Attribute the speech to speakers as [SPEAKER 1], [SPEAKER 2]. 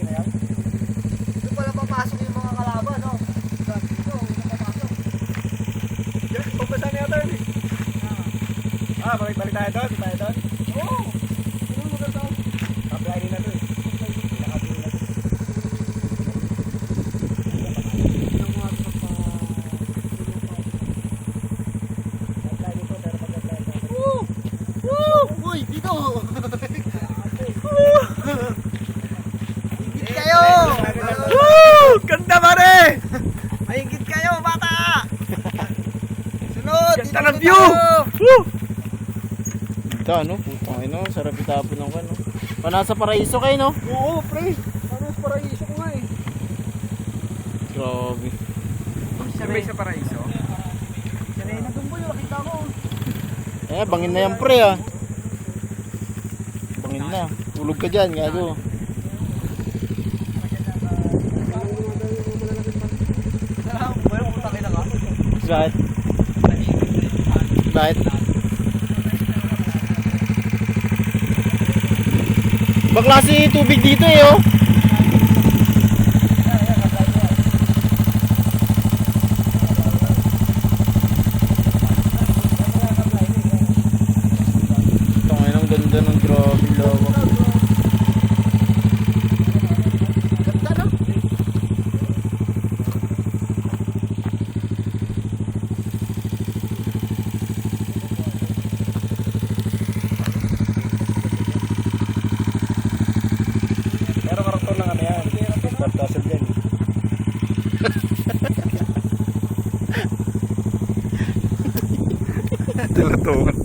[SPEAKER 1] Doon pala papasok yung mga kalaban, no? Dito, papasok.
[SPEAKER 2] Yan, pagpasa niya ito eh. Balik tayo doon,
[SPEAKER 1] Oo! Ano mo ganito?
[SPEAKER 2] Kapilay na ito eh. Pinakabili na ito.
[SPEAKER 1] Uy, dito! Higit kayo!
[SPEAKER 2] Ganda pare!
[SPEAKER 1] Mahigit kayo, bata! Sunod!
[SPEAKER 2] Ganda ng view!
[SPEAKER 3] Ito ano, putang ino, sarap itapon ng ano. Panasa paraiso kayo no?
[SPEAKER 2] Oo, pre. Ano yung paraiso ko nga eh.
[SPEAKER 3] Grabe.
[SPEAKER 2] Sabay sa paraiso?
[SPEAKER 1] Sanay na tumboy, nakita ko.
[SPEAKER 3] Bangin na yan pre ah. Bangin na. Tulog ka dyan, gago. Bakit? Bakit? Baklase tubig dito eh oh. Tangay ng ganda ng grabe lawak.
[SPEAKER 1] Ganda, no?
[SPEAKER 2] Pero karakter lang ano yan. Pagkasal yan.
[SPEAKER 3] Talatungan.